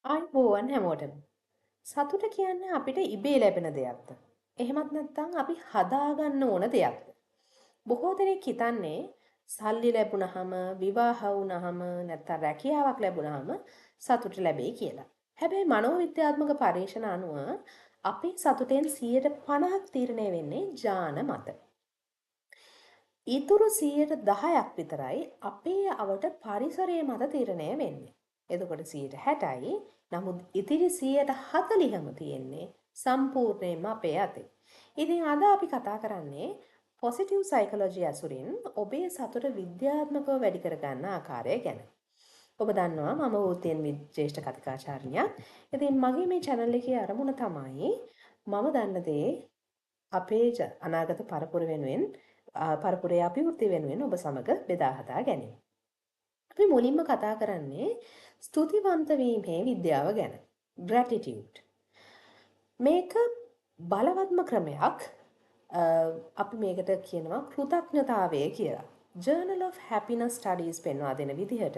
ආයිබෝවන් හැමෝටම. සතුට කියන්නේ අපිට ඉබේ ලැබෙන දෙයක්ද? එහෙමත් නැත්නම් අපි හදාගන්න ඕන දෙයක්ද? බොහෝ දෙනෙක් හිතන්නේ සල්ලි ලැබුණහම, විවාහ වුණහම, නැත්නම් රැකියාවක් ලැබුණහම සතුට ලැබෙයි කියලා. හැබැයි මනෝවිද්‍යාත්මක පරීක්ෂණ අනුව අපේ සතුටෙන් 50% තීරණය වෙන්නේ ඥාන මත. ඉතුරු 10% විතරයි අපේ අවට පරිසරය මත තීරණය වෙන්නේ. එතකොට 60යි. නමුත් ඉතිරි 40ම තියෙන්නේ සම්පූර්ණයෙන්ම අපේ අතේ. ඉතින් අද අපි කතා කරන්නේ පොසිටිව් සයිකොලොජි ඇසුරින් ඔබේ සතුට විද්‍යාත්මකව වැඩි කරගන්න ආකාරය ගැන. ඔබ දන්නවා මම වෘත්තීන් විශේෂ කතිකාචාර්යයක්. ඉතින් මගේ මේ channel එකේ අරමුණ තමයි මම දන්න දේ අපේ අනාගත පරපුර වෙනුවෙන් පරපුරේ අභිවෘද්ධිය වෙනුවෙන් ඔබ සමග බෙදා හදා ගැනීම. අපි මුලින්ම කතා කරන්නේ ස්තුතිවන්ත වීමේ විද්‍යාව ගැන. gratitude. මේක බලවත්ම ක්‍රමයක්. අපි මේකට කියනවා කෘතඥතාවය කියලා. Journal of Happiness Studies පෙන්වා දෙන විදිහට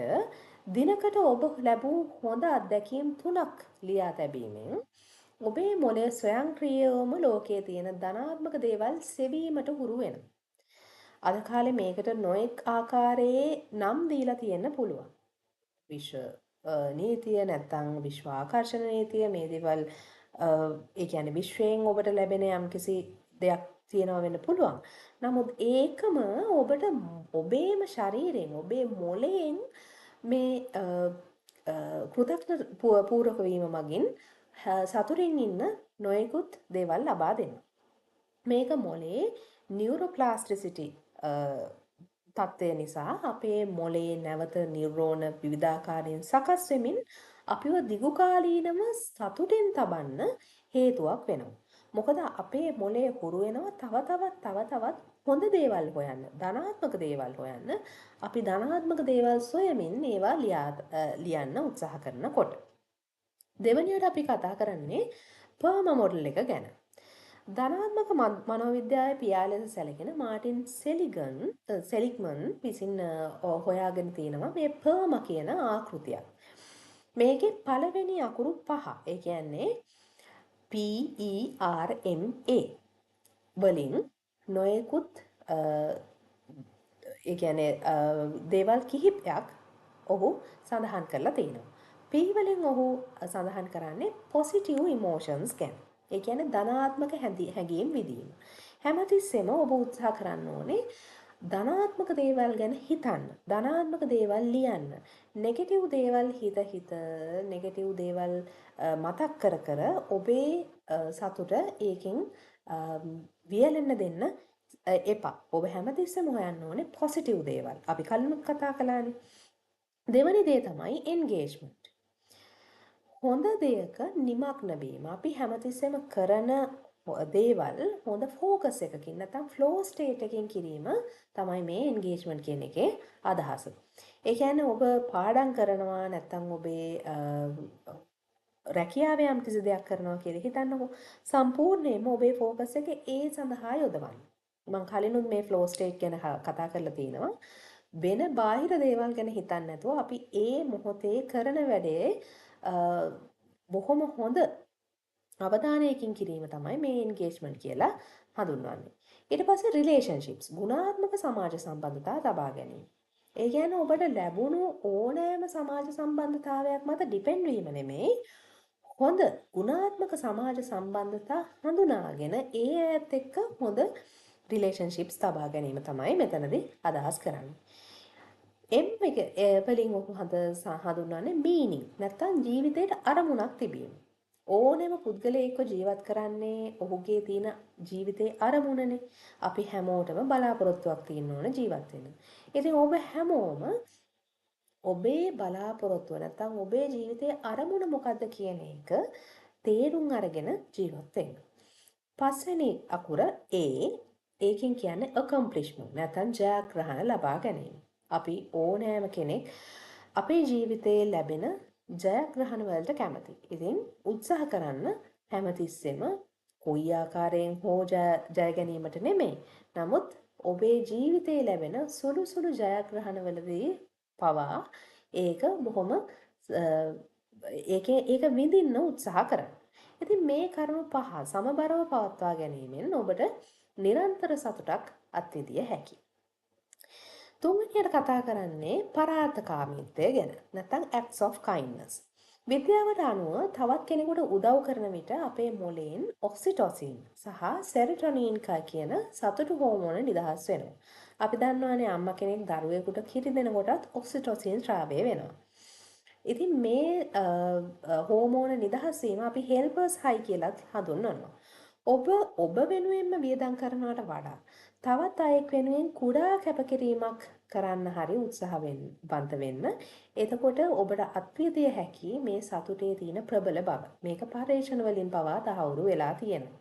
දිනකට ඔබ ලැබූ හොඳ අත්දැකීම් 3ක් ලියා තැබීමෙන් ඔබේ මොළය ස්වයංක්‍රීයවම ලෝකයේ තියෙන ධනාත්මක දේවල් සෙවීමට හුරු වෙනවා. අද කාලේ මේකට නොඑක් ආකාරයේ නම් දීලා තියෙන්න පුළුවන්. විශ්ව නීතිය නැත්නම් විශ්ව ආකර්ෂණ නීතිය මේ දේවල් ඒ කියන්නේ විශ්වයෙන් ඔබට ලැබෙන යම්කිසි දෙයක් තියෙනවා වෙන්න පුළුවන්. නමුත් ඒකම ඔබට ඔබේම ශරීරයෙන් ඔබේ මොළයෙන් මේ කෘතඥ පූරක වීම මගින් සතුටින් ඉන්න නොයෙකුත් දේවල් ලබා දෙනවා. මේක මොලේ නියුරෝප්ලාස්ටිසිටි තත්ත්වය නිසා අපේ මොලේ නැවත නියුරෝන විවිධාකාරයෙන් සකස් වෙමින් අපිව දිගුකාලීනව සතුටින් තබන්න හේතුවක් වෙනවා. මොකද අපේ මොලේ හුරු වෙනවා තව තවත් හොඳ දේවල් හොයන්න, ධනාත්මක දේවල් හොයන්න. අපි ධනාත්මක දේවල් සොයමින් ඒවා ලියන්න උත්සාහ කරනකොට. දෙවැනියට අපි කතා කරන්නේ පර්ම මොඩල් එක ගැන. ධනාත්මක මනෝවිද්‍යාවේ පියා ලෙස සැලකෙන මාටින් සෙලිග්මන් විසින් හොයාගෙන තියෙනවා මේ පර්ම කියන ආකෘතියක්. මේකේ පළවෙනි අකුරු 5. ඒ කියන්නේ PERMA වලින් නොයෙකුත් ඒ කියන්නේ දේවල් කිහිපයක් ඔහු සඳහන් කරලා තියෙනවා. P වලින් ඔහු සඳහන් කරන්නේ positive emotions ගැන. ඒ කියන්නේ ධනාත්මක හැඟීම් විඳීම. හැමතිස්සෙම ඔබ උත්සාහ කරන්න ඕනේ ධනාත්මක දේවල් ගැන හිතන්න. ධනාත්මක දේවල් ලියන්න. නෙගටිව් දේවල් හිත නෙගටිව් දේවල් මතක් කර ඔබේ සතුට ඒකෙන් වියලෙන්න දෙන්න එපා. ඔබ හැමතිස්සෙම හොයන්න ඕනේ පොසිටිව් දේවල්. අපි කලින් කතා කළානේ. දෙවැනි දේ තමයි engagement. හොඳ දෙයක නිමග්න වීම. අපි හැමතිස්සෙම කරන දේවල් හොඳ ෆෝකස් එකකින් නැත්නම් ෆ්ලෝ ස්ටේට් එකකින් කිරීම තමයි මේ engagement කියන එකේ අදහස. ඒ කියන්නේ ඔබ පාඩම් කරනවා නැත්නම් ඔබේ රැකියාවේ යම් කිසි දෙයක් කරනවා කියලා හිතන්නකෝ. සම්පූර්ණයෙන්ම ඔබේ ෆෝකස් එක ඒ සඳහා යොදවන්න. මම කලිනුත් මේ ෆ්ලෝ ස්ටේට් ගැන කතා කරලා තිනවා. වෙන බාහිර දේවල් ගැන හිතන්නේ නැතුව අපි ඒ මොහොතේ කරන වැඩේ බොහොම හොඳ අවධානයකින් කිරීම තමයි මේ engagement කියලා හඳුන්වන්නේ. ඊට පස්සේ relationships ගුණාත්මක සමාජ සම්බන්ධතා තබා ගැනීම. ඒ කියන්නේ ඔබට ලැබුණු ඕනෑම සමාජ සම්බන්ධතාවයක් මත depend වීම නෙමෙයි හොඳ ගුණාත්මක සමාජ සම්බන්ධතා හඳුනාගෙන ඒ අයත් එක්ක හොඳ relationships තබා ගැනීම තමයි මෙතනදී අදහස් කරන්නේ. M එක වලින් ඔහු හඳුන්වන්නේ meaning නැත්නම් ජීවිතේට අරමුණක් තිබීම. ඕනෑම පුද්ගලයෙක්ව ජීවත් කරන්නේ ඔහුගේ තියෙන ජීවිතේ අරමුණනේ. අපි හැමෝටම බලාපොරොත්තුවක් තියෙන්න ඕන ජීවත් වෙන්න. ඉතින් ඔබ හැමෝම ඔබේ බලාපොරොත්තුව නැත්නම් ඔබේ ජීවිතයේ අරමුණ මොකද්ද කියන එක තේරුම් අරගෙන ජීවත් වෙන්න. පස්වෙනි අකුර A. ඒකෙන් කියන්නේ accomplishment නැත්නම් ජයග්‍රහණ ලබා ගැනීම. අපි ඕනෑම කෙනෙක් අපේ ජීවිතයේ ලැබෙන ජයග්‍රහණ වලට කැමති. ඉතින් උත්සාහ කරන්න හැමතිස්සෙම කොයි ආකාරයෙන් හෝ ජය ගැනීමට නෙමෙයි. නමුත් ඔබේ ජීවිතයේ ලැබෙන සුළු ජයග්‍රහණ වලදී පවා ඒක බොහොම ඒක විඳින්න උත්සාහ කරන්න. ඉතින් මේ කරුණු පහ සමබරව පවත්වා ගැනීමෙන් ඔබට නිරන්තර සතුටක් අත්විඳිය හැකියි. තුන්වෙනියට කතා කරන්නේ පරාර්ථකාමීත්වය ගැන. නැත්නම් acts of kindness. විද්‍යාවට අනුව තවත් කෙනෙකුට උදව් කරන විට අපේ මොළයෙන් ඔක්සිටොසින් සහ සෙරටොනින් කියන සතුටු හෝමෝන නිදහස් වෙනවා. අපි දන්නවානේ අම්මා කෙනෙක් දරුවෙකුට කිරි දෙනකොටත් ඔක්සිටොසින් ස්‍රාවය වෙනවා. ඉතින් මේ හෝමෝන නිදහස් වීම අපි හෙල්පර්ස් හයි කියලාත් හඳුන්වනවා. ඔබ වෙනුවෙන්ම වියදම් කරනවට වඩා තවත් අයෙක් වෙනුවෙන් කුඩා කැපකිරීමක් කරන්න හරි උත්සාහවන්ත වෙන්න. එතකොට ඔබට අත්විඳිය හැකි මේ සතුටේ තියෙන ප්‍රබල බව. මේක පරීක්ෂණ වලින් පවා තහවුරු වෙලා තියෙනවා.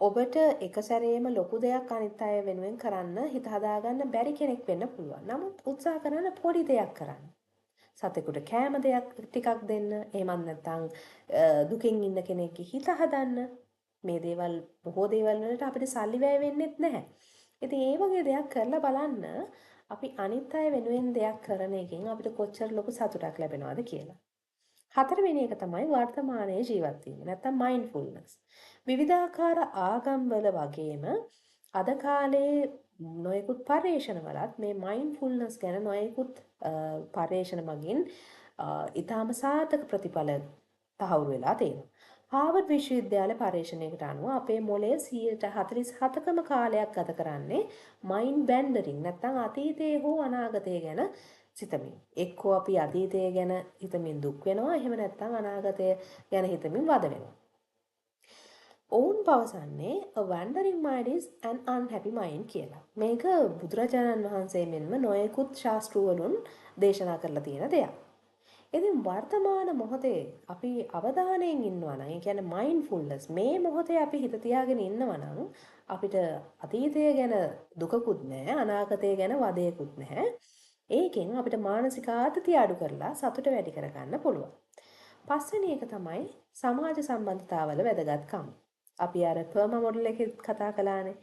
ඔබට එක සැරේම ලොකු දෙයක් අනිත් අය වෙනුවෙන් කරන්න හිත හදාගන්න බැරි කෙනෙක් වෙන්න පුළුවන්. නමුත් උත්සාහ කරන පොඩි දෙයක් කරන්න. සතෙකුට කෑම දෙයක් ටිකක් දෙන්න, එහෙමත් නැත්නම් දුකින් ඉන්න කෙනෙක්ගේ හිත හදන්න. මේ දේවල් බොහෝ දේවල් වලට අපිට සල්ලි වැය වෙන්නෙත් නැහැ. ඉතින් ඒ වගේ දෙයක් කරලා බලන්න අපි අනිත් අය වෙනුවෙන් දෙයක් කරන එකෙන් අපිට කොච්චර ලොකු සතුටක් ලැබෙනවද කියලා. හතරවෙනි එක තමයි වර්තමානයේ ජීවත් වීම. නැත්නම් මයින්ඩ්ෆුල්නස්. විවිධාකාර ආගම්වල වගේම අද කාලේ නොයෙකුත් පර්යේෂණවලත් මේ මයින්ඩ්ෆුල්නස් ගැන නොයෙකුත් පර්යේෂණ මගින් ඊටාම සාර්ථක ප්‍රතිඵල තහවුරු වෙලා තියෙනවා. හාවර්ඩ් විශ්වවිද්‍යාලයේ පර්යේෂණයකට අනුව අපේ මොළය 47%කම කාලයක් ගත කරන්නේ මයින්ඩ් බැන්ඩරින් නැත්නම් අතීතයේ හෝ අනාගතයේ ගැන සිතමින්. එක්කෝ අපි අතීතය ගැන හිතමින් දුක් වෙනවා, එහෙම නැත්නම් අනාගතය ගැන හිතමින් වද වෙනවා. ඔවුන් පවසන්නේ a wandering mind is an unhappy mind කියලා. මේක බුදුරජාණන් වහන්සේ මෙන්ම නොයෙකුත් ශාස්ත්‍රවලුන් දේශනා කරලා තියෙන දෙයක්. ඉතින් වර්තමාන මොහොතේ අපි අවධානයෙන් ඉන්නවා නම්, ඒ කියන්නේ මයින්ඩ්ෆුල්නස්, මේ මොහොතේ අපි හිත තියාගෙන ඉන්නවා නම් අපිට අතීතය ගැන දුකකුත් නැහැ, අනාගතය ගැන වදයකුත් නැහැ. ඒකෙන් අපිට මානසික ආතතිය අඩු කරලා සතුට වැඩි කරගන්න පුළුවන්. පස්වෙනි එක තමයි සමාජ සම්බන්ධතාවල වැදගත්කම. අපි අර පර්මා මොඩල් එකේ කතා කළානේ.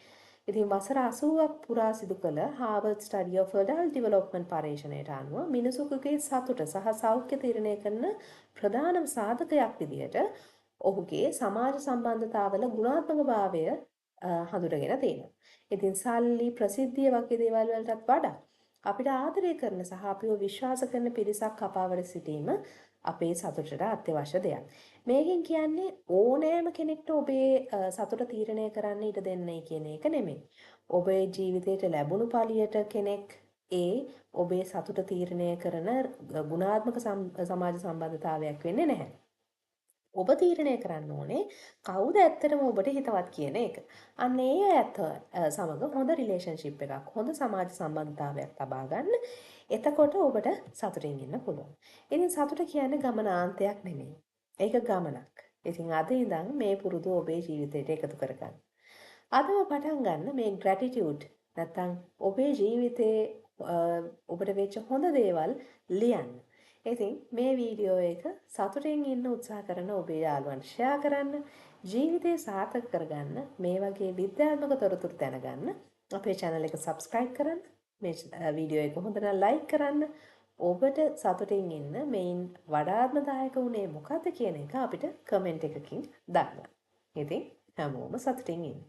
ඉතින් වසර 80ක් පුරා සිදු කළ Harvard Study of Adult Development පර්යේෂණයට අනුව මිනිසෙකුගේ සතුට සහ සෞඛ්‍ය තීරණය කරන ප්‍රධානම සාධකයක් විදිහට ඔහුගේ සමාජ සම්බන්ධතාවල ගුණාත්මක භාවය හඳුනගෙන තියෙනවා. ඉතින් සල්ලි, ප්‍රසිද්ධිය වගේ දේවල් වලටත් වඩා අපිට ආදරය කරන සහ අපිව විශ්වාස කරන පිරිසක් අපවර සිටීම අපේ සතුටට අත්‍යවශ්‍ය දෙයක්. මේකෙන් කියන්නේ ඕනෑම කෙනෙක්ට ඔබේ සතුට තීරණය කරන්න ඉඩ දෙන්නයි කියන එක නෙමෙයි. ඔබේ ජීවිතයට ලැබුණු පළියට කෙනෙක් ඔබේ සතුට තීරණය කරන ගුණාත්මක සමාජ සම්බන්ධතාවයක් වෙන්නේ නැහැ. ඔබ තීරණය කරන්න ඕනේ කවුද ඇත්තටම ඔබට හිතවත් කියන එක. අන්න ඒ ඇත්ත සමග හොඳ රිලේෂන්ෂිප් එකක්, හොඳ සමාජ සම්බන්ධතාවයක් තබා ගන්න. එතකොට ඔබට සතුටින් ඉන්න පුළුවන්. ඉතින් සතුට කියන්නේ ගමනාන්තයක් නෙමෙයි. ඒක ගමනක්. ඉතින් අද ඉඳන් මේ පුරුදු ඔබේ ජීවිතයට එකතු කරගන්න. අදම පටන් ගන්න මේ gratitude නැත්නම් ඔබේ ජීවිතේ ඔබට වෙච්ච හොඳ දේවල් ලියන්න. ඉතින් මේ වීඩියෝ එක සතුටින් ඉන්න උත්සාහ කරන ඔබේ යාළුවන්ට ෂෙයා කරන්න, ජීවිතේ සාර්ථක කරගන්න, මේ වගේ විද්‍යාත්මක තොරතුරු දැනගන්න අපේ channel එක subscribe කරන්න, මේ වීඩියෝ එක හොඳට like කරන්න. ඔබට සතුටින් ඉන්න මේන් වඩාත්ම දායක වුණේ මොකද්ද කියන එක අපිට කමෙන්ට් එකකින් දාන්න. ඉතින් හැමෝම සතුටින් ඉන්න.